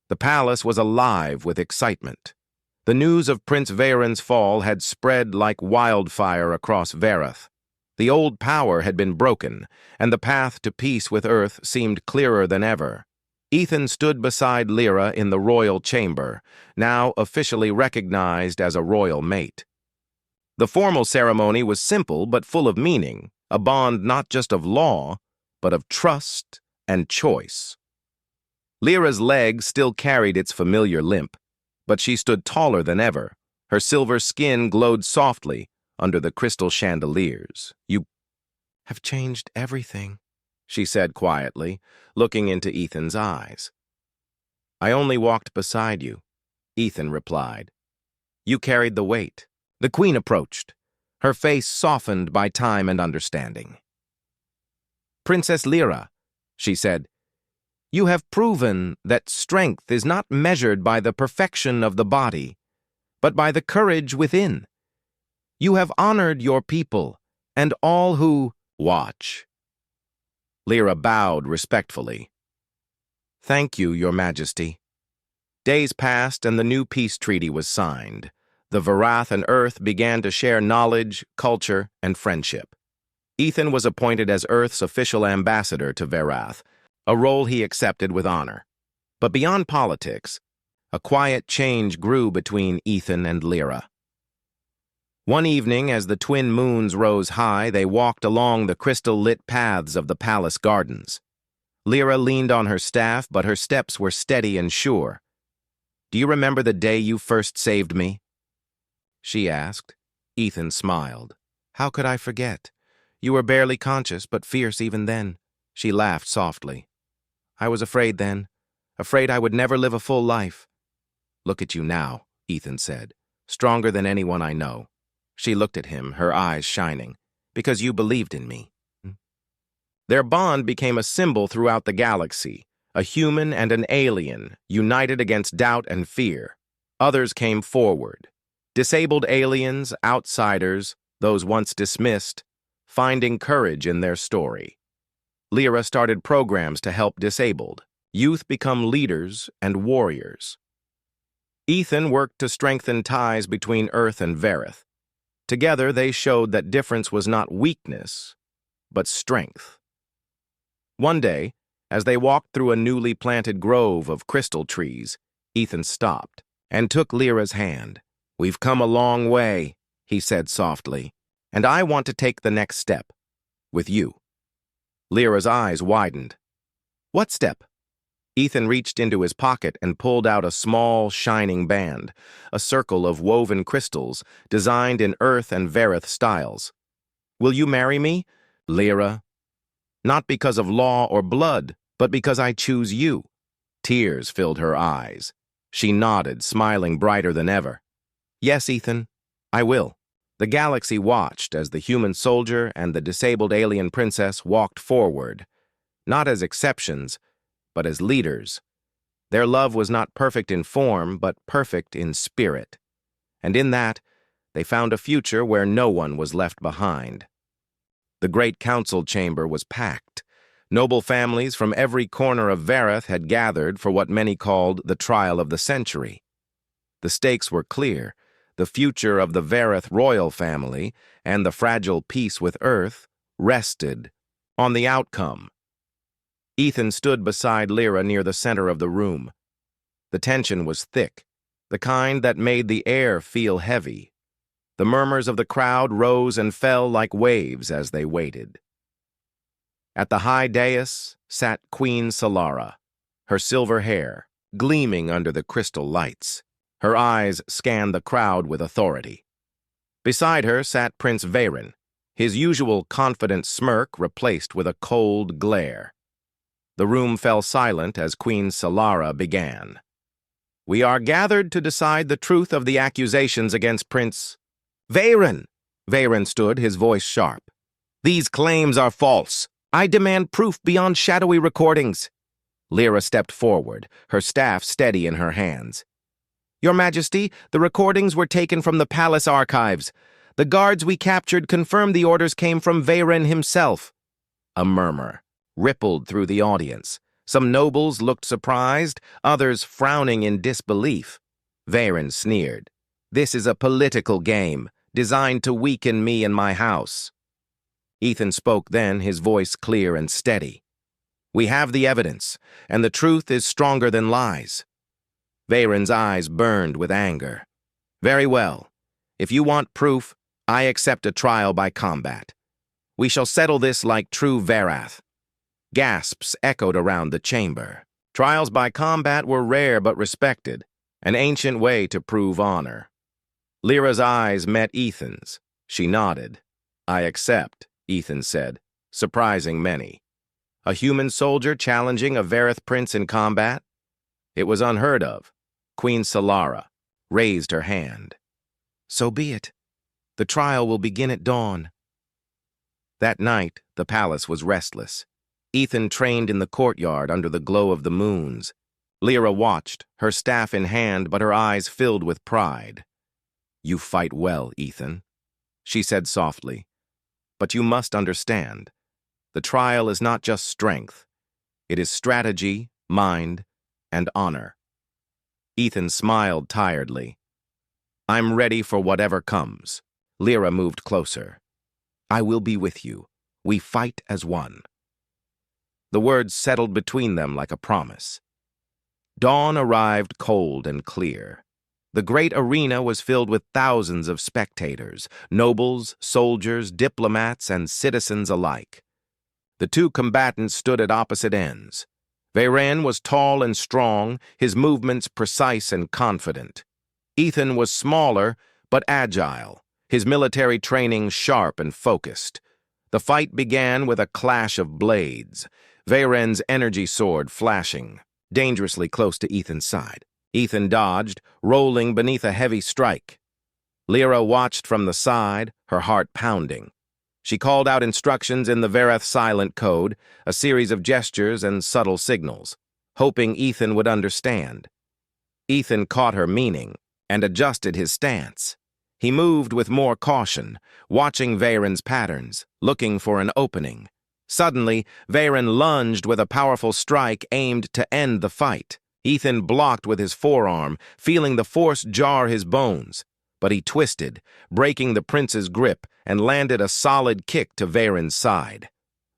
The palace was alive with excitement. The news of Prince Veyron's fall had spread like wildfire across Verith. The old power had been broken, and the path to peace with Earth seemed clearer than ever. Ethan stood beside Lyra in the royal chamber, now officially recognized as a royal mate. The formal ceremony was simple but full of meaning, a bond not just of law, but of trust and choice. Lyra's leg still carried its familiar limp, but she stood taller than ever. Her silver skin glowed softly under the crystal chandeliers. "You have changed everything," she said quietly, looking into Ethan's eyes. "I only walked beside you," Ethan replied. "You carried the weight." The queen approached, her face softened by time and understanding. "Princess Lyra," she said, "you have proven that strength is not measured by the perfection of the body, but by the courage within. You have honored your people and all who watch." Lyra bowed respectfully. "Thank you, Your Majesty." Days passed and the new peace treaty was signed. The Verath and Earth began to share knowledge, culture, and friendship. Ethan was appointed as Earth's official ambassador to Verath, a role he accepted with honor. But beyond politics, a quiet change grew between Ethan and Lyra. One evening, as the twin moons rose high, they walked along the crystal-lit paths of the palace gardens. Lyra leaned on her staff, but her steps were steady and sure. "Do you remember the day you first saved me?" she asked. Ethan smiled. "How could I forget? You were barely conscious, but fierce even then." She laughed softly. "I was afraid then, afraid I would never live a full life." "Look at you now," Ethan said, "stronger than anyone I know." She looked at him, her eyes shining. "Because you believed in me." Their bond became a symbol throughout the galaxy, a human and an alien, united against doubt and fear. Others came forward. Disabled aliens, outsiders, those once dismissed, finding courage in their story. Lyra started programs to help disabled. Youth become leaders and warriors. Ethan worked to strengthen ties between Earth and Verith. Together, they showed that difference was not weakness, but strength. One day, as they walked through a newly planted grove of crystal trees, Ethan stopped and took Lyra's hand. "We've come a long way," he said softly, "and I want to take the next step, with you." Lyra's eyes widened. "What step?" Ethan reached into his pocket and pulled out a small, shining band, a circle of woven crystals designed in Earth and Verith styles. "Will you marry me, Lyra? Not because of law or blood, but because I choose you." Tears filled her eyes. She nodded, smiling brighter than ever. "Yes, Ethan, I will." The galaxy watched as the human soldier and the disabled alien princess walked forward, not as exceptions, but as leaders. Their love was not perfect in form, but perfect in spirit. And in that, they found a future where no one was left behind. The great council chamber was packed. Noble families from every corner of Verith had gathered for what many called the trial of the century. The stakes were clear. The future of the Verith royal family and the fragile peace with Earth rested on the outcome. Ethan stood beside Lyra near the center of the room. The tension was thick, the kind that made the air feel heavy. The murmurs of the crowd rose and fell like waves as they waited. At the high dais sat Queen Solara, her silver hair gleaming under the crystal lights. Her eyes scanned the crowd with authority. Beside her sat Prince Veyron, his usual confident smirk replaced with a cold glare. The room fell silent as Queen Solara began. "We are gathered to decide the truth of the accusations against Prince Veyron." Veyron stood, his voice sharp. "These claims are false. I demand proof beyond shadowy recordings." Lyra stepped forward, her staff steady in her hands. "Your Majesty, the recordings were taken from the palace archives. The guards we captured confirmed the orders came from Veyron himself." A murmur rippled through the audience. Some nobles looked surprised, others frowning in disbelief. Varen sneered. "This is a political game, designed to weaken me and my house." Ethan spoke then, his voice clear and steady. "We have the evidence, and the truth is stronger than lies." Varen's eyes burned with anger. "Very well. If you want proof, I accept a trial by combat. We shall settle this like true Varath." Gasps echoed around the chamber. Trials by combat were rare but respected, an ancient way to prove honor. Lyra's eyes met Ethan's. She nodded. "I accept," Ethan said, surprising many. A human soldier challenging a Varath prince in combat? It was unheard of. Queen Solara raised her hand. "So be it. The trial will begin at dawn." That night, the palace was restless. Ethan trained in the courtyard under the glow of the moons. Lyra watched, her staff in hand, but her eyes filled with pride. "You fight well, Ethan," she said softly. "But you must understand, the trial is not just strength. It is strategy, mind, and honor." Ethan smiled tiredly. "I'm ready for whatever comes." Lyra moved closer. "I will be with you. We fight as one." The words settled between them like a promise. Dawn arrived cold and clear. The great arena was filled with thousands of spectators, nobles, soldiers, diplomats, and citizens alike. The two combatants stood at opposite ends. Varen was tall and strong, his movements precise and confident. Ethan was smaller, but agile, his military training sharp and focused. The fight began with a clash of blades, Varen's energy sword flashing, dangerously close to Ethan's side. Ethan dodged, rolling beneath a heavy strike. Lyra watched from the side, her heart pounding. She called out instructions in the Varath silent code, a series of gestures and subtle signals, hoping Ethan would understand. Ethan caught her meaning and adjusted his stance. He moved with more caution, watching Varen's patterns, looking for an opening. Suddenly, Varen lunged with a powerful strike aimed to end the fight. Ethan blocked with his forearm, feeling the force jar his bones. But he twisted, breaking the prince's grip, and landed a solid kick to Varen's side.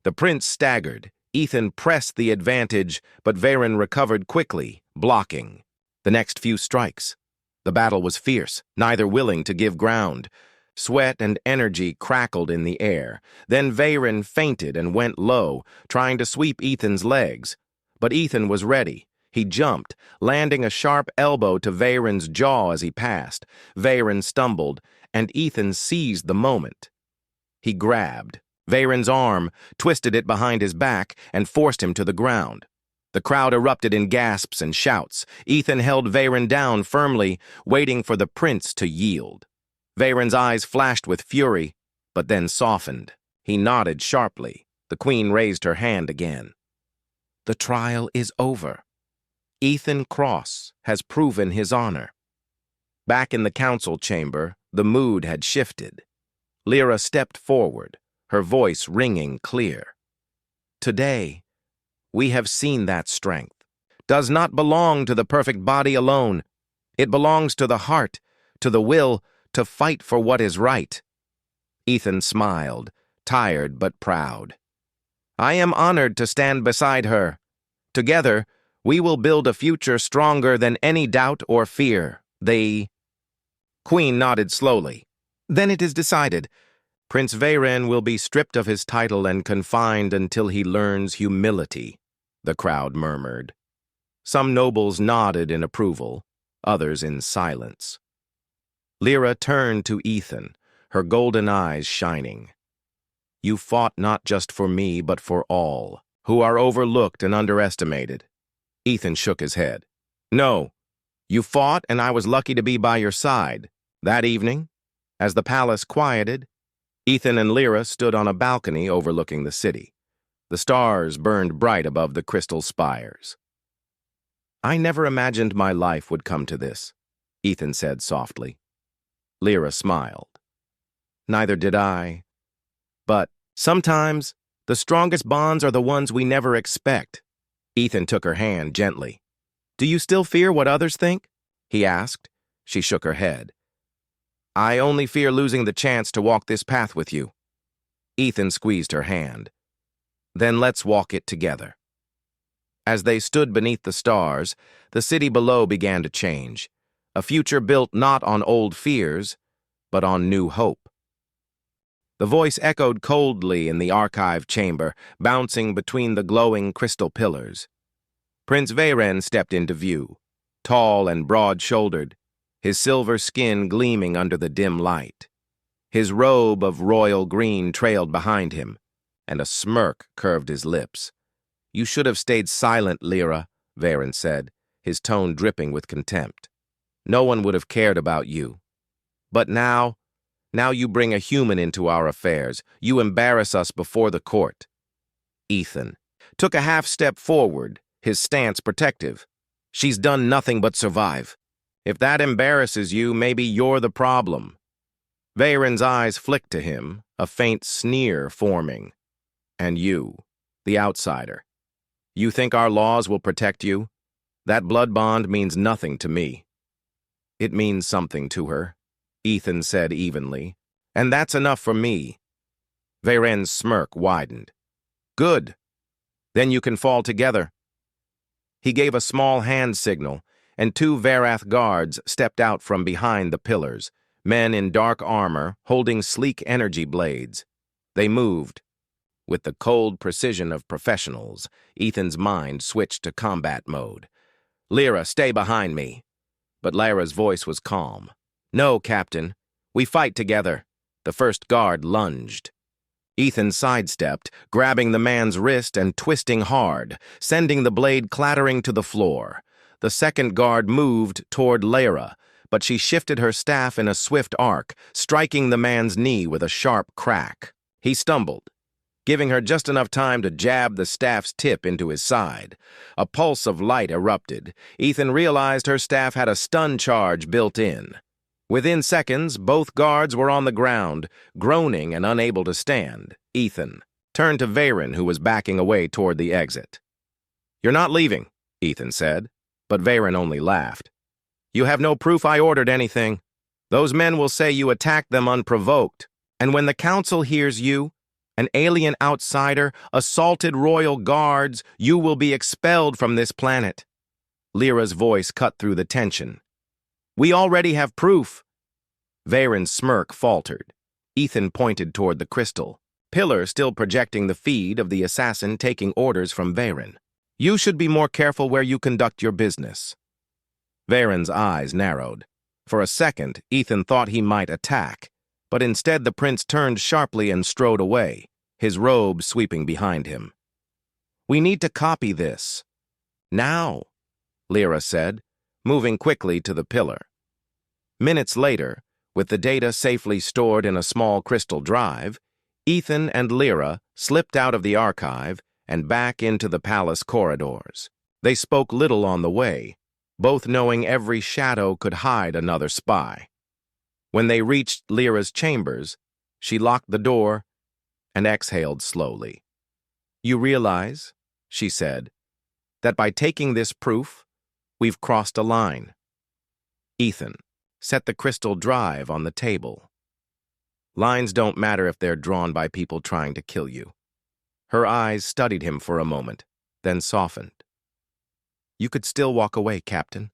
The prince staggered. Ethan pressed the advantage, but Varen recovered quickly, blocking. The next few strikes. The battle was fierce, neither willing to give ground. Sweat and energy crackled in the air. Then Varen feinted and went low, trying to sweep Ethan's legs. But Ethan was ready. He jumped, landing a sharp elbow to Varen's jaw as he passed. Varen stumbled, and Ethan seized the moment. He grabbed Varen's arm, twisted it behind his back, and forced him to the ground. The crowd erupted in gasps and shouts. Ethan held Varen down firmly, waiting for the prince to yield. Varen's eyes flashed with fury, but then softened. He nodded sharply. The queen raised her hand again. "The trial is over. Ethan Cross has proven his honor." Back in the council chamber, the mood had shifted. Lyra stepped forward, her voice ringing clear. "Today, we have seen that strength does not belong to the perfect body alone. It belongs to the heart, to the will, to fight for what is right." Ethan smiled, tired but proud. "I am honored to stand beside her. Together, we will build a future stronger than any doubt or fear." The queen nodded slowly. "Then it is decided. Prince Varen will be stripped of his title and confined until he learns humility," the crowd murmured. Some nobles nodded in approval, others in silence. Lyra turned to Ethan, her golden eyes shining. "You fought not just for me, but for all, who are overlooked and underestimated." Ethan shook his head. "No, you fought, and I was lucky to be by your side." That evening, as the palace quieted, Ethan and Lyra stood on a balcony overlooking the city. The stars burned bright above the crystal spires. "I never imagined my life would come to this," Ethan said softly. Lyra smiled. "Neither did I. But sometimes the strongest bonds are the ones we never expect." Ethan took her hand gently. "Do you still fear what others think?" he asked. She shook her head. "I only fear losing the chance to walk this path with you." Ethan squeezed her hand. "Then let's walk it together." As they stood beneath the stars, the city below began to change, a future built not on old fears, but on new hope. The voice echoed coldly in the archive chamber, bouncing between the glowing crystal pillars. Prince Veyren stepped into view, tall and broad-shouldered, his silver skin gleaming under the dim light. His robe of royal green trailed behind him, and a smirk curved his lips. "You should have stayed silent, Lyra," Veyren said, his tone dripping with contempt. "No one would have cared about you. But now you bring a human into our affairs. You embarrass us before the court." Ethan took a half-step forward, his stance protective. "She's done nothing but survive. If that embarrasses you, maybe you're the problem." Veyron's eyes flicked to him, a faint sneer forming. "And you, the outsider. You think our laws will protect you? That blood bond means nothing to me." "It means something to her," Ethan said evenly. "And that's enough for me." Veyron's smirk widened. "Good. Then you can fall together." He gave a small hand signal, and two Verath guards stepped out from behind the pillars, men in dark armor holding sleek energy blades. They moved. With the cold precision of professionals, Ethan's mind switched to combat mode. "Lyra, stay behind me." But Lyra's voice was calm. "No, Captain. We fight together." The first guard lunged. Ethan sidestepped, grabbing the man's wrist and twisting hard, sending the blade clattering to the floor. The second guard moved toward Lyra, but she shifted her staff in a swift arc, striking the man's knee with a sharp crack. He stumbled, giving her just enough time to jab the staff's tip into his side. A pulse of light erupted. Ethan realized her staff had a stun charge built in. Within seconds, both guards were on the ground, groaning and unable to stand. Ethan turned to Veyren, who was backing away toward the exit. "You're not leaving," Ethan said, but Veyren only laughed. "You have no proof I ordered anything. Those men will say you attacked them unprovoked, and when the council hears you, an alien outsider, assaulted royal guards, you will be expelled from this planet." Lyra's voice cut through the tension. "We already have proof." Veyron's smirk faltered. Ethan pointed toward the crystal, pillar still projecting the feed of the assassin taking orders from Veyren. "You should be more careful where you conduct your business." Veyron's eyes narrowed. For a second, Ethan thought he might attack, but instead the prince turned sharply and strode away, his robe sweeping behind him. "We need to copy this." "Now," Lyra said, moving quickly to the pillar. Minutes later, with the data safely stored in a small crystal drive, Ethan and Lyra slipped out of the archive and back into the palace corridors. They spoke little on the way, both knowing every shadow could hide another spy. When they reached Lyra's chambers, she locked the door and exhaled slowly. "You realize," she said, "that by taking this proof, we've crossed a line." Ethan set the crystal drive on the table. "Lines don't matter if they're drawn by people trying to kill you." Her eyes studied him for a moment, then softened. "You could still walk away, Captain.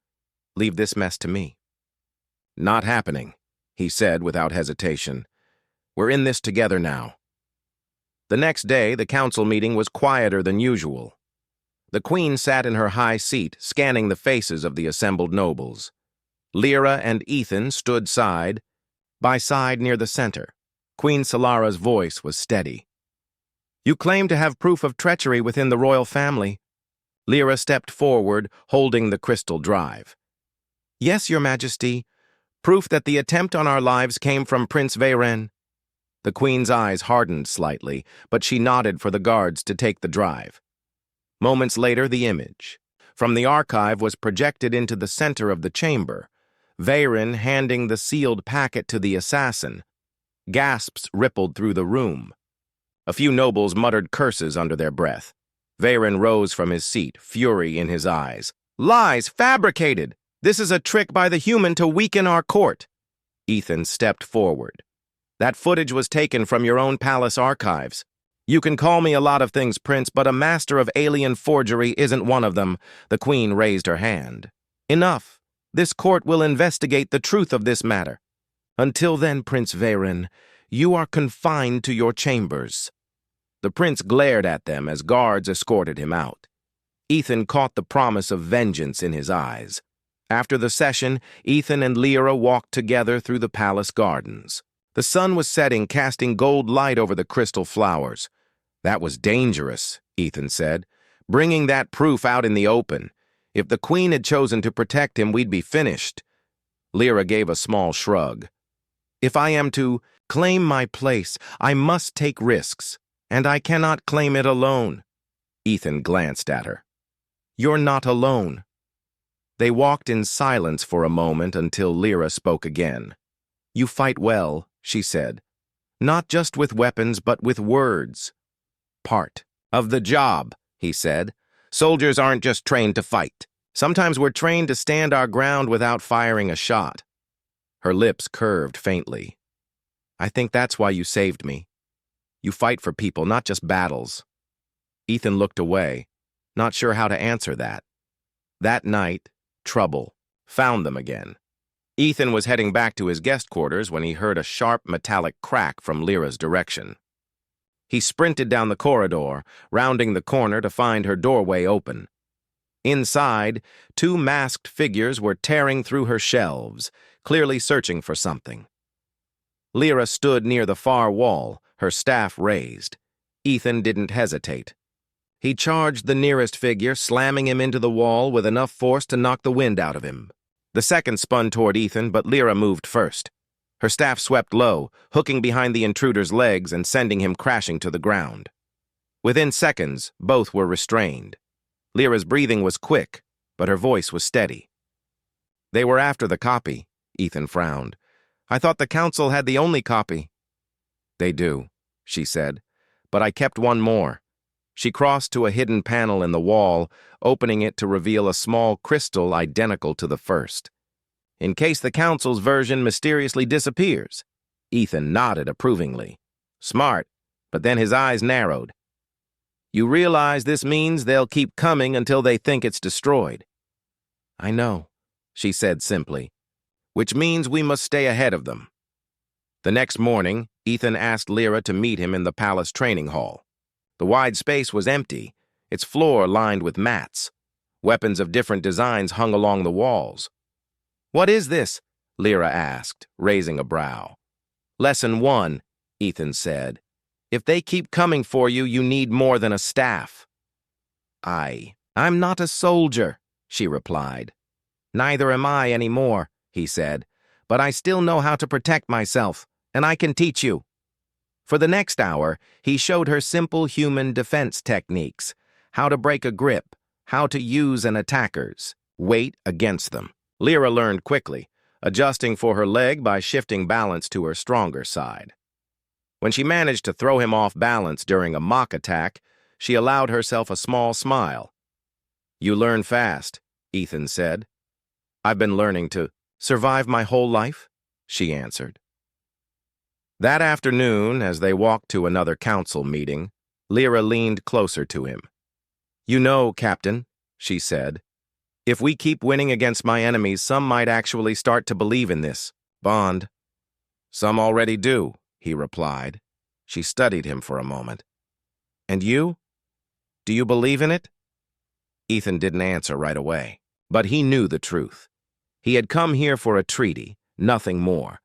Leave this mess to me." "Not happening," he said without hesitation. "We're in this together now." The next day, the council meeting was quieter than usual. The queen sat in her high seat, scanning the faces of the assembled nobles. Lyra and Ethan stood side by side near the center. Queen Solara's voice was steady. "You claim to have proof of treachery within the royal family." Lyra stepped forward, holding the crystal drive. "Yes, Your Majesty. Proof that the attempt on our lives came from Prince Veyren." The queen's eyes hardened slightly, but she nodded for the guards to take the drive. Moments later, the image from the archive was projected into the center of the chamber, Veyren handing the sealed packet to the assassin. Gasps rippled through the room. A few nobles muttered curses under their breath. Veyron rose from his seat, fury in his eyes. Lies, fabricated! This is a trick by the human to weaken our court. Ethan stepped forward. That footage was taken from your own palace archives. You can call me a lot of things, Prince, but a master of alien forgery isn't one of them. The Queen raised her hand. Enough. This court will investigate the truth of this matter. Until then, Prince Veyron, you are confined to your chambers. The prince glared at them as guards escorted him out. Ethan caught the promise of vengeance in his eyes. After the session, Ethan and Lyra walked together through the palace gardens. The sun was setting, casting gold light over the crystal flowers. That was dangerous, Ethan said, bringing that proof out in the open. If the Queen had chosen to protect him, we'd be finished. Lyra gave a small shrug. If I am to claim my place, I must take risks, and I cannot claim it alone. Ethan glanced at her. You're not alone. They walked in silence for a moment until Lyra spoke again. You fight well, she said. Not just with weapons, but with words. Part of the job, he said. Soldiers aren't just trained to fight. Sometimes we're trained to stand our ground without firing a shot. Her lips curved faintly. I think that's why you saved me. You fight for people, not just battles. Ethan looked away, not sure how to answer that. That night, trouble found them again. Ethan was heading back to his guest quarters when he heard a sharp metallic crack from Lyra's direction. He sprinted down the corridor, rounding the corner to find her doorway open. Inside, two masked figures were tearing through her shelves, clearly searching for something. Lyra stood near the far wall, her staff raised. Ethan didn't hesitate. He charged the nearest figure, slamming him into the wall with enough force to knock the wind out of him. The second spun toward Ethan, but Lyra moved first. Her staff swept low, hooking behind the intruder's legs and sending him crashing to the ground. Within seconds, both were restrained. Lyra's breathing was quick, but her voice was steady. They were after the copy, Ethan frowned. I thought the council had the only copy. They do, she said, but I kept one more. She crossed to a hidden panel in the wall, opening it to reveal a small crystal identical to the first. In case the council's version mysteriously disappears. Ethan nodded approvingly. Smart, but then his eyes narrowed. You realize this means they'll keep coming until they think it's destroyed. I know, she said simply, which means we must stay ahead of them. The next morning, Ethan asked Lyra to meet him in the palace training hall. The wide space was empty, its floor lined with mats. Weapons of different designs hung along the walls. What is this? Lyra asked, raising a brow. Lesson 1, Ethan said. If they keep coming for you, you need more than a staff. I'm not a soldier, she replied. Neither am I anymore, he said, but I still know how to protect myself, and I can teach you. For the next hour, he showed her simple human defense techniques, how to break a grip, how to use an attacker's weight against them. Lyra learned quickly, adjusting for her leg by shifting balance to her stronger side. When she managed to throw him off balance during a mock attack, she allowed herself a small smile. You learn fast, Ethan said. I've been learning to survive my whole life, she answered. That afternoon, as they walked to another council meeting, Lyra leaned closer to him. You know, Captain, she said, if we keep winning against my enemies, some might actually start to believe in this bond. Some already do, he replied. She studied him for a moment. And you? Do you believe in it? Ethan didn't answer right away, but he knew the truth. He had come here for a treaty, nothing more.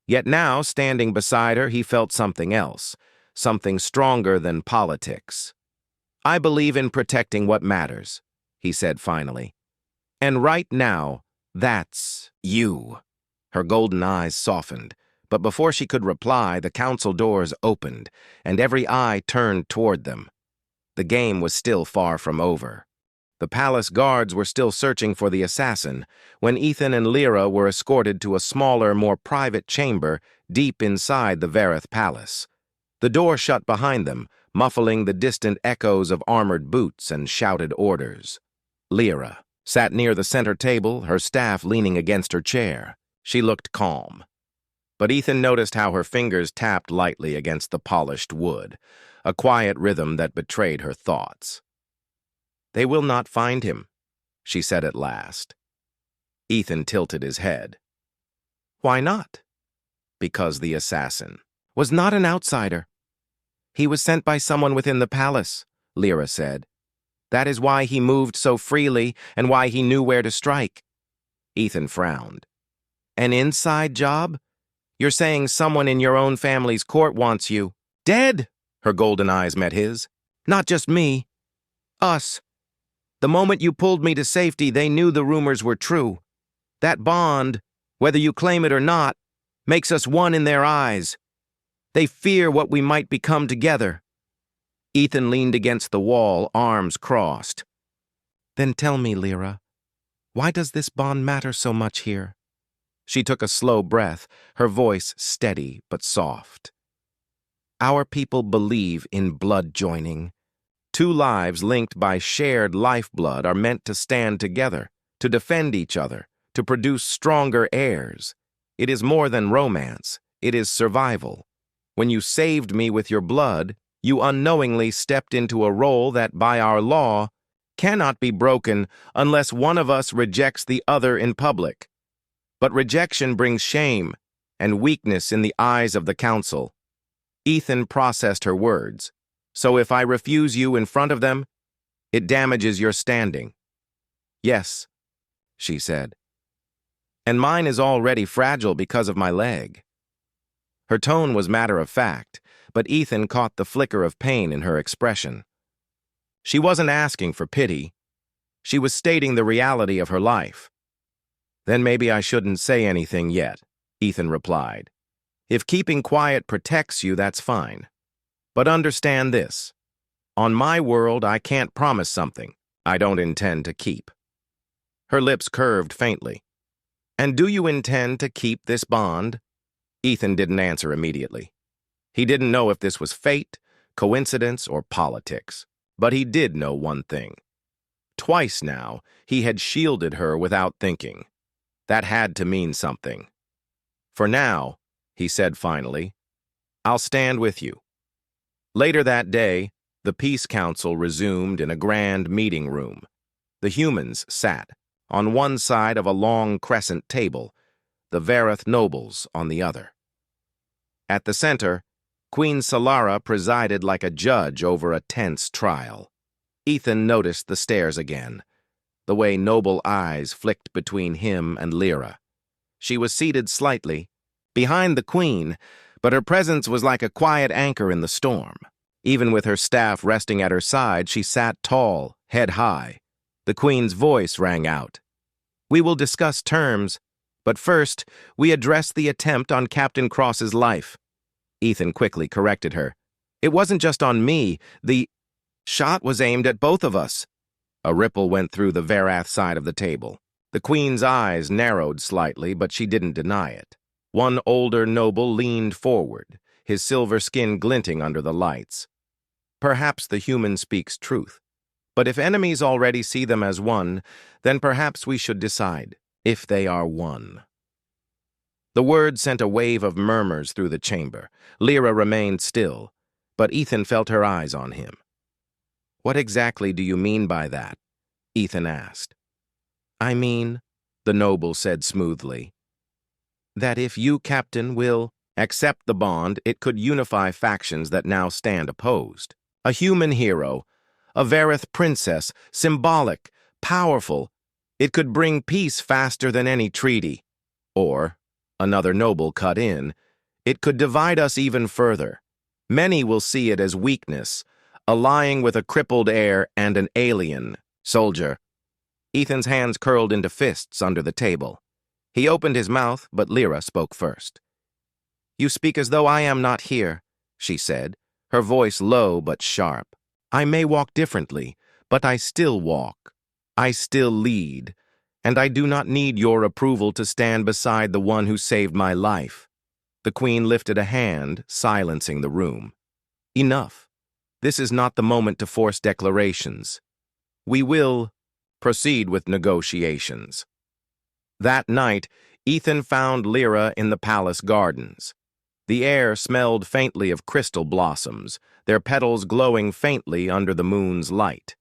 Yet now, standing beside her, he felt something else, something stronger than politics. I believe in protecting what matters, he said finally. And right now, that's you. Her golden eyes softened, but before she could reply, the council doors opened, and every eye turned toward them. The game was still far from over. The palace guards were still searching for the assassin when Ethan and Lyra were escorted to a smaller, more private chamber deep inside the Vareth palace. The door shut behind them, muffling the distant echoes of armored boots and shouted orders. Lyra sat near the center table, her staff leaning against her chair. She looked calm. But Ethan noticed how her fingers tapped lightly against the polished wood, a quiet rhythm that betrayed her thoughts. "They will not find him," she said at last. Ethan tilted his head. "Why not?" "Because the assassin was not an outsider. He was sent by someone within the palace," Lyra said. "That is why he moved so freely and why he knew where to strike." Ethan frowned. "An inside job? You're saying someone in your own family's court wants you dead?" Her golden eyes met his. "Not just me. Us. The moment you pulled me to safety, they knew the rumors were true. That bond, whether you claim it or not, makes us one in their eyes. They fear what we might become together." Ethan leaned against the wall, arms crossed. "Then tell me, Lyra, why does this bond matter so much here?" She took a slow breath, her voice steady but soft. "Our people believe in blood joining. Two lives linked by shared lifeblood are meant to stand together, to defend each other, to produce stronger heirs. It is more than romance, it is survival. When you saved me with your blood, you unknowingly stepped into a role that, by our law, cannot be broken unless one of us rejects the other in public. But rejection brings shame and weakness in the eyes of the council." Ethan processed her words. "So if I refuse you in front of them, it damages your standing." "Yes," she said. "And mine is already fragile because of my leg." Her tone was matter-of-fact, but Ethan caught the flicker of pain in her expression. She wasn't asking for pity. She was stating the reality of her life. "Then maybe I shouldn't say anything yet," Ethan replied. "If keeping quiet protects you, that's fine. But understand this. On my world, I can't promise something I don't intend to keep." Her lips curved faintly. "And do you intend to keep this bond?" Ethan didn't answer immediately. He didn't know if this was fate, coincidence, or politics. But he did know one thing. Twice now, he had shielded her without thinking. That had to mean something. "For now," he said finally, "I'll stand with you." Later that day, the Peace Council resumed in a grand meeting room. The humans sat on one side of a long crescent table, the Verath nobles on the other. At the center, Queen Solara presided like a judge over a tense trial. Ethan noticed the stares again, the way noble eyes flicked between him and Lyra. She was seated slightly behind the queen, but her presence was like a quiet anchor in the storm. Even with her staff resting at her side, she sat tall, head high. The queen's voice rang out. "We will discuss terms, but first, we address the attempt on Captain Cross's life." Ethan quickly corrected her. "It wasn't just on me. The shot was aimed at both of us." A ripple went through the Verath side of the table. The queen's eyes narrowed slightly, but she didn't deny it. One older noble leaned forward, his silver skin glinting under the lights. "Perhaps the human speaks truth. But if enemies already see them as one, then perhaps we should decide if they are one." The word sent a wave of murmurs through the chamber. Lyra remained still, but Ethan felt her eyes on him. "What exactly do you mean by that?" Ethan asked. "I mean," the noble said smoothly, "that if you, Captain, will accept the bond, it could unify factions that now stand opposed. A human hero, a Verath princess, symbolic, powerful. It could bring peace faster than any treaty. Or, another noble cut in, it could divide us even further. Many will see it as weakness, allying with a crippled heir and an alien soldier." Ethan's hands curled into fists under the table. He opened his mouth, but Lyra spoke first. "You speak as though I am not here," she said, her voice low but sharp. "I may walk differently, but I still walk. I still lead, and I do not need your approval to stand beside the one who saved my life." The queen lifted a hand, silencing the room. "Enough. This is not the moment to force declarations. We will proceed with negotiations. That night, Ethan found Lyra in the palace gardens. The air smelled faintly of crystal blossoms, their petals glowing faintly under the moon's light.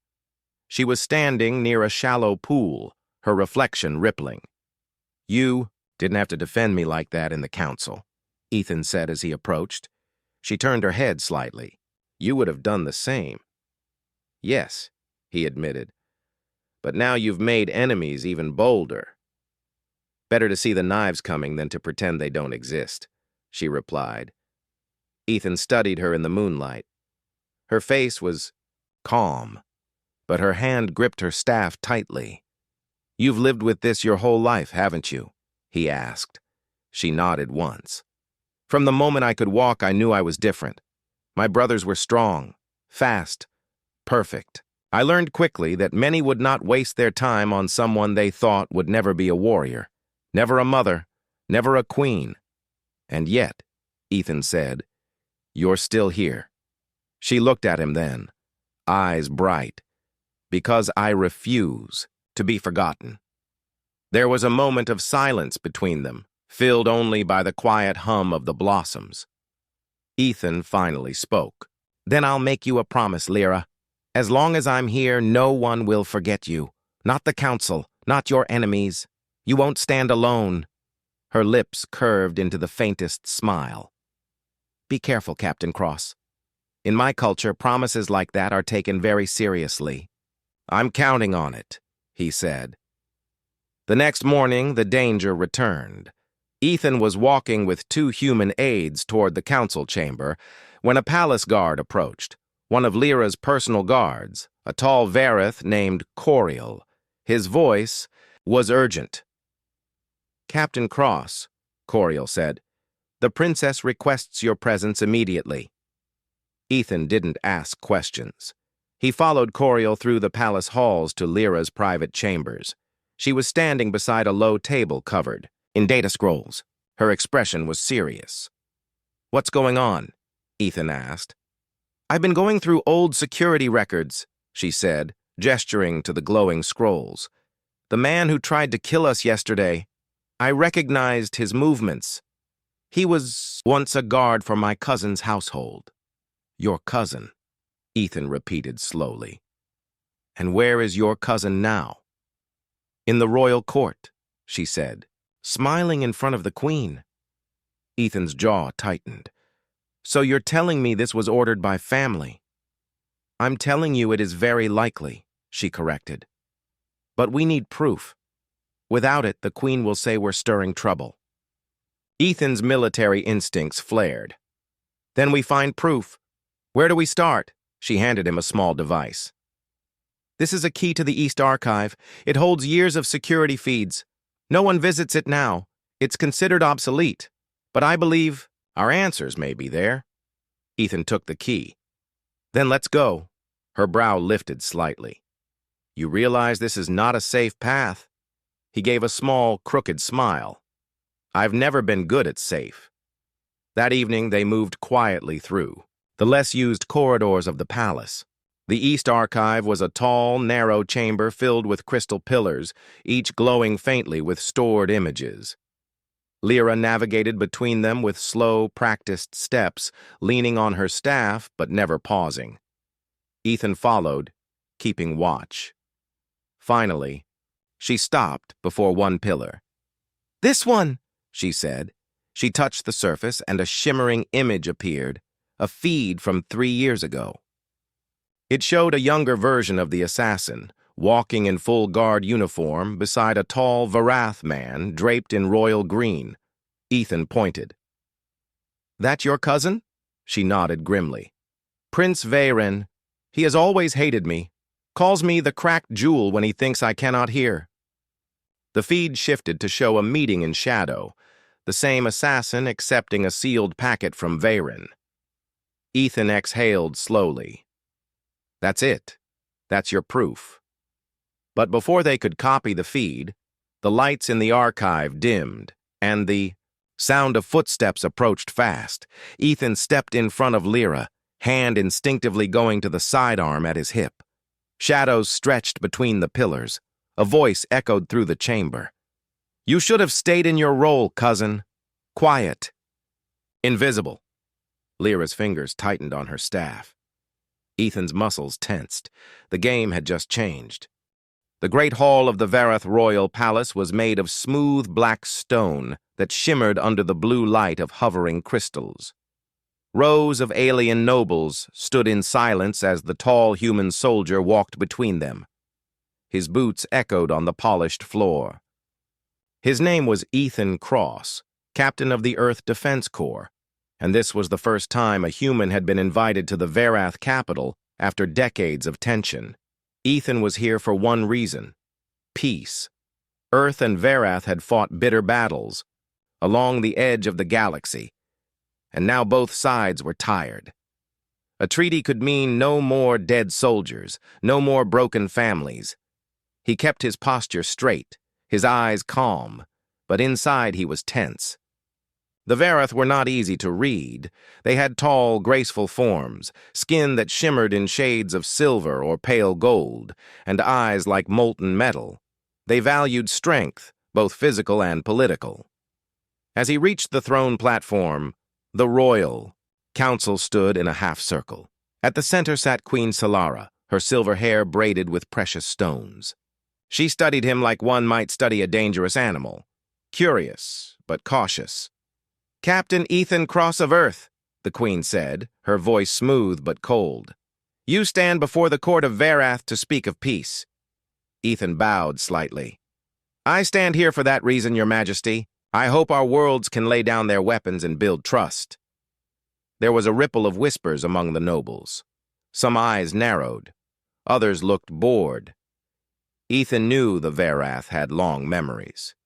She was standing near a shallow pool, her reflection rippling. "You didn't have to defend me like that in the council," Ethan said as he approached. She turned her head slightly. "You would have done the same." "Yes," he admitted. "But now you've made enemies even bolder." "Better to see the knives coming than to pretend they don't exist," she replied. Ethan studied her in the moonlight. Her face was calm, but her hand gripped her staff tightly. "You've lived with this your whole life, haven't you?" he asked. She nodded once. "From the moment I could walk, I knew I was different. My brothers were strong, fast, perfect. I learned quickly that many would not waste their time on someone they thought would never be a warrior, never a mother, never a queen. And yet," Ethan said, "you're still here." She looked at him then, eyes bright. "Because I refuse to be forgotten." There was a moment of silence between them, filled only by the quiet hum of the blossoms. Ethan finally spoke. "Then I'll make you a promise, Lyra. As long as I'm here, no one will forget you. Not the council, not your enemies. You won't stand alone." Her lips curved into the faintest smile. "Be careful, Captain Cross. In my culture, promises like that are taken very seriously." "I'm counting on it," he said. The next morning, the danger returned. Ethan was walking with 2 human aides toward the council chamber when a palace guard approached, one of Lyra's personal guards, a tall Vareth named Coriel. His voice was urgent. "Captain Cross," Coriel said, "the princess requests your presence immediately." Ethan didn't ask questions. He followed Coriel through the palace halls to Lyra's private chambers. She was standing beside a low table covered in data scrolls. Her expression was serious. "What's going on?" Ethan asked. "I've been going through old security records," she said, gesturing to the glowing scrolls. "The man who tried to kill us yesterday, I recognized his movements. He was once a guard for my cousin's household." "Your cousin," Ethan repeated slowly. "And where is your cousin now?" "In the royal court," she said, smiling in front of the queen. Ethan's jaw tightened. "So you're telling me this was ordered by family?" "I'm telling you it is very likely," she corrected. "But we need proof. Without it, the queen will say we're stirring trouble." Ethan's military instincts flared. "Then we find proof. Where do we start?" She handed him a small device. "This is a key to the East Archive. It holds years of security feeds. No one visits it now. It's considered obsolete. But I believe our answers may be there." Ethan took the key. "Then let's go." Her brow lifted slightly. "You realize this is not a safe path?" He gave a small, crooked smile. "I've never been good at safe." That evening, they moved quietly through the less-used corridors of the palace. The East Archive was a tall, narrow chamber filled with crystal pillars, each glowing faintly with stored images. Lyra navigated between them with slow, practiced steps, leaning on her staff but never pausing. Ethan followed, keeping watch. Finally, she stopped before one pillar. "This one," she said. She touched the surface and a shimmering image appeared, a feed from 3 years ago. It showed a younger version of the assassin, walking in full guard uniform beside a tall Varath man draped in royal green. Ethan pointed. "That your cousin?" She nodded grimly. "Prince Veyron. He has always hated me. Calls me the cracked jewel when he thinks I cannot hear." The feed shifted to show a meeting in shadow, the same assassin accepting a sealed packet from Veyron. Ethan exhaled slowly. "That's it. That's your proof." But before they could copy the feed, the lights in the archive dimmed, and the sound of footsteps approached fast. Ethan stepped in front of Lyra, hand instinctively going to the sidearm at his hip. Shadows stretched between the pillars. A voice echoed through the chamber. "You should have stayed in your role, cousin. Quiet." "Invisible." Lyra's fingers tightened on her staff. Ethan's muscles tensed. The game had just changed. The great hall of the Verath royal palace was made of smooth black stone that shimmered under the blue light of hovering crystals. Rows of alien nobles stood in silence as the tall human soldier walked between them. His boots echoed on the polished floor. His name was Ethan Cross, captain of the Earth Defense Corps, and this was the first time a human had been invited to the Verath capital after decades of tension. Ethan was here for one reason: peace. Earth and Verath had fought bitter battles along the edge of the galaxy, and now both sides were tired. A treaty could mean no more dead soldiers, no more broken families. He kept his posture straight, his eyes calm, but inside he was tense. The Verath were not easy to read. They had tall, graceful forms, skin that shimmered in shades of silver or pale gold, and eyes like molten metal. They valued strength, both physical and political. As he reached the throne platform, the royal council stood in a half-circle. At the center sat Queen Solara, her silver hair braided with precious stones. She studied him like one might study a dangerous animal, curious but cautious. "Captain Ethan Cross of Earth," the Queen said, her voice smooth but cold. "You stand before the court of Verath to speak of peace." Ethan bowed slightly. "I stand here for that reason, Your Majesty. I hope our worlds can lay down their weapons and build trust." There was a ripple of whispers among the nobles. Some eyes narrowed. Others looked bored. Ethan knew the Verath had long memories.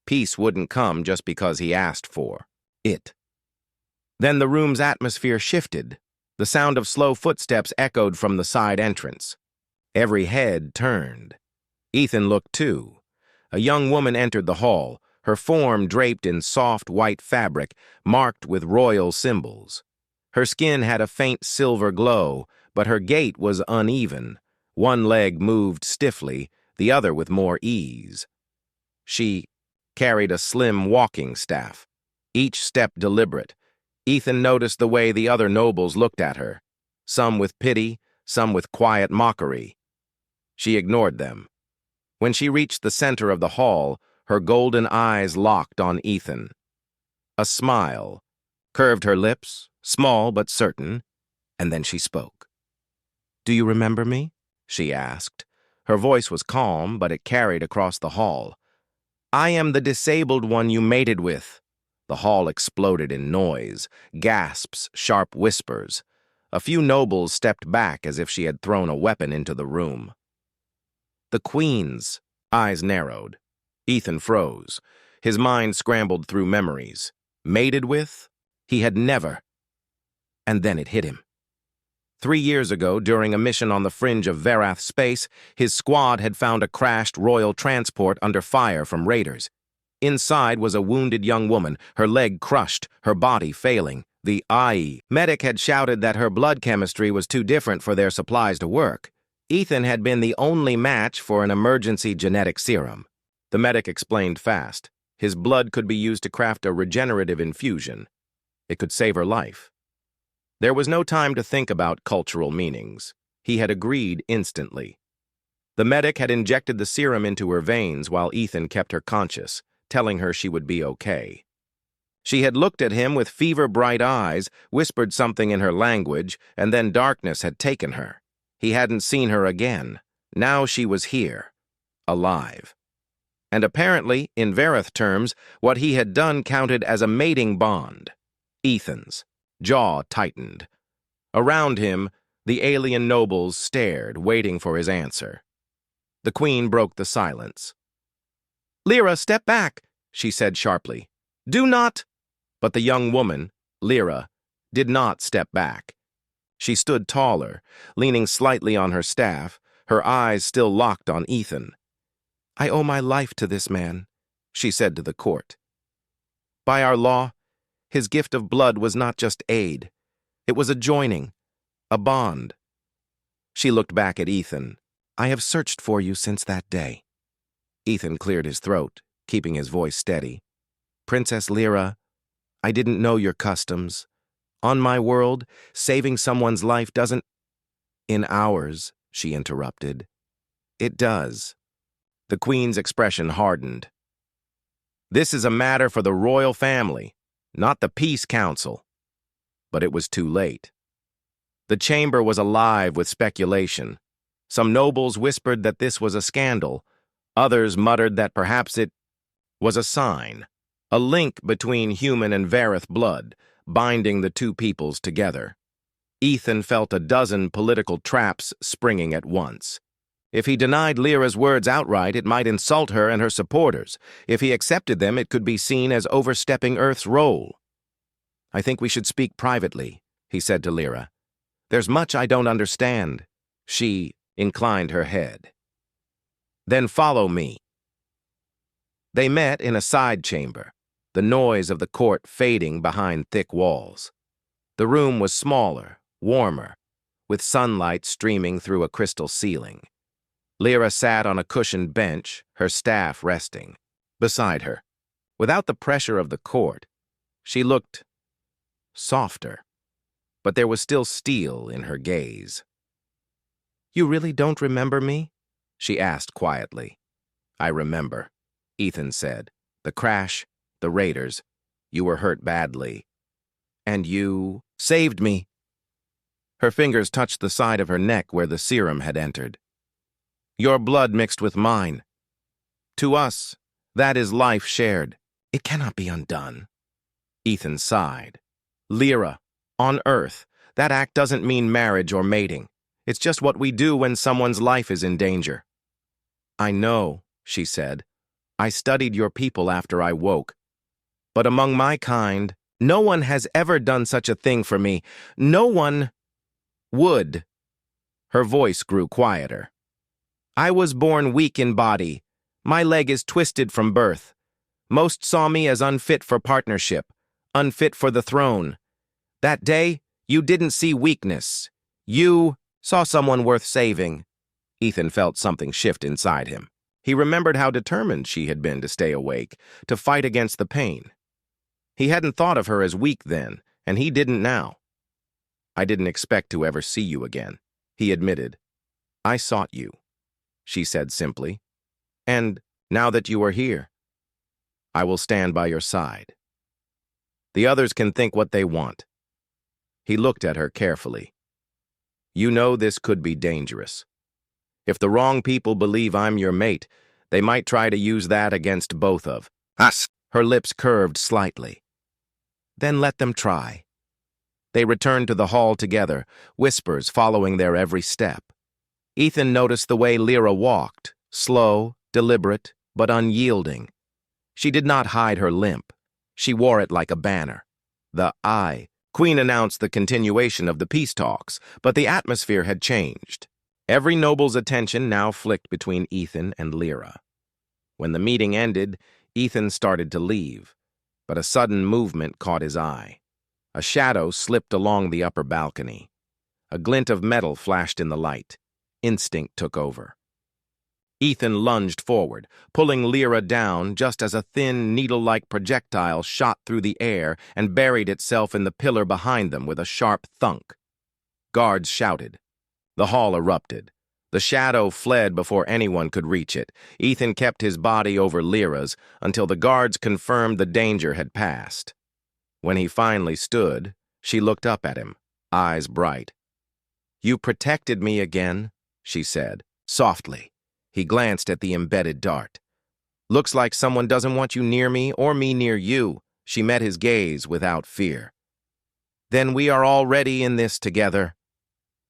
Peace wouldn't come just because he asked for it. Then the room's atmosphere shifted. The sound of slow footsteps echoed from the side entrance. Every head turned. Ethan looked too. A young woman entered the hall, her form draped in soft white fabric, marked with royal symbols. Her skin had a faint silver glow, but her gait was uneven. One leg moved stiffly, the other with more ease. She carried a slim walking staff, each step deliberate. Ethan noticed the way the other nobles looked at her, some with pity, some with quiet mockery. She ignored them. When she reached the center of the hall, her golden eyes locked on Ethan. A smile curved her lips, small but certain, and then she spoke. "Do you remember me?" she asked. Her voice was calm, but it carried across the hall. "I am the disabled one you mated with." The hall exploded in noise, gasps, sharp whispers. A few nobles stepped back as if she had thrown a weapon into the room. The Queen's eyes narrowed. Ethan froze. His mind scrambled through memories. Mated with? He had never. And then it hit him. 3 years ago, during a mission on the fringe of Verath space, his squad had found a crashed royal transport under fire from raiders. Inside was a wounded young woman, her leg crushed, her body failing. The IE medic had shouted that her blood chemistry was too different for their supplies to work. Ethan had been the only match for an emergency genetic serum. The medic explained fast. His blood could be used to craft a regenerative infusion. It could save her life. There was no time to think about cultural meanings. He had agreed instantly. The medic had injected the serum into her veins while Ethan kept her conscious, telling her she would be okay. She had looked at him with fever-bright eyes, whispered something in her language, and then darkness had taken her. He hadn't seen her again. Now she was here, alive. And apparently, in Verath terms, what he had done counted as a mating bond. Ethan's jaw tightened. Around him, the alien nobles stared, waiting for his answer. The Queen broke the silence. "Lyra, step back," she said sharply. "Do not—" But the young woman, Lyra, did not step back. She stood taller, leaning slightly on her staff, her eyes still locked on Ethan. "I owe my life to this man," she said to the court. "By our law, his gift of blood was not just aid. It was a joining, A bond. She looked back at Ethan. I have searched for you since that day. Ethan cleared his throat, keeping his voice steady. Princess Lyra, I didn't know your customs. On my world, saving someone's life doesn't— In ours, she interrupted. It does. The Queen's expression hardened. This is a matter for the royal family, not the Peace Council. But it was too late. The chamber was alive with speculation. Some nobles whispered that this was a scandal. Others muttered that perhaps it was a sign, a link between human and Vareth blood, binding the two peoples together. Ethan felt a dozen political traps springing at once. If he denied Lyra's words outright, it might insult her and her supporters. If he accepted them, it could be seen as overstepping Earth's role. I think we should speak privately, he said to Lyra. There's much I don't understand. She inclined her head. Then follow me. They met in a side chamber, the noise of the court fading behind thick walls. The room was smaller, warmer, with sunlight streaming through a crystal ceiling. Lyra sat on a cushioned bench, her staff resting beside her. Without the pressure of the court, she looked softer, but there was still steel in her gaze. You really don't remember me? She asked quietly. I remember, Ethan said. The crash, the raiders. You were hurt badly. And you saved me. Her fingers touched the side of her neck where the serum had entered. Your blood mixed with mine. To us, that is life shared. It cannot be undone. Ethan sighed. Lyra, on Earth, that act doesn't mean marriage or mating. It's just what we do when someone's life is in danger. I know, she said. I studied your people after I woke. But among my kind, no one has ever done such a thing for me. No one would. Her voice grew quieter. I was born weak in body. My leg is twisted from birth. Most saw me as unfit for partnership, unfit for the throne. That day, you didn't see weakness. You saw someone worth saving. Ethan felt something shift inside him. He remembered how determined she had been to stay awake, to fight against the pain. He hadn't thought of her as weak then, and he didn't now. I didn't expect to ever see you again, he admitted. I sought you, she said simply. And now that you are here, I will stand by your side. The others can think what they want. He looked at her carefully. You know this could be dangerous. If the wrong people believe I'm your mate, they might try to use that against both of us. Her lips curved slightly. Then let them try. They returned to the hall together, whispers following their every step. Ethan noticed the way Lyra walked, slow, deliberate, but unyielding. She did not hide her limp. She wore it like a banner. The Queen announced the continuation of the peace talks, but the atmosphere had changed. Every noble's attention now flicked between Ethan and Lyra. When the meeting ended, Ethan started to leave, but a sudden movement caught his eye. A shadow slipped along the upper balcony. A glint of metal flashed in the light. Instinct took over. Ethan lunged forward, pulling Lyra down just as a thin, needle-like projectile shot through the air and buried itself in the pillar behind them with a sharp thunk. Guards shouted. The hall erupted. The shadow fled before anyone could reach it. Ethan kept his body over Lyra's until the guards confirmed the danger had passed. When he finally stood, she looked up at him, eyes bright. You protected me again, she said, softly. He glanced at the embedded dart. Looks like someone doesn't want you near me or me near you. She met his gaze without fear. Then we are already in this together.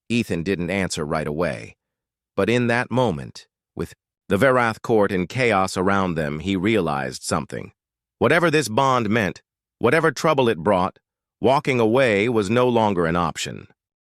Ethan didn't answer right away. But in that moment, with the Vareth court in chaos around them, he realized something. Whatever this bond meant, whatever trouble it brought, walking away was no longer an option.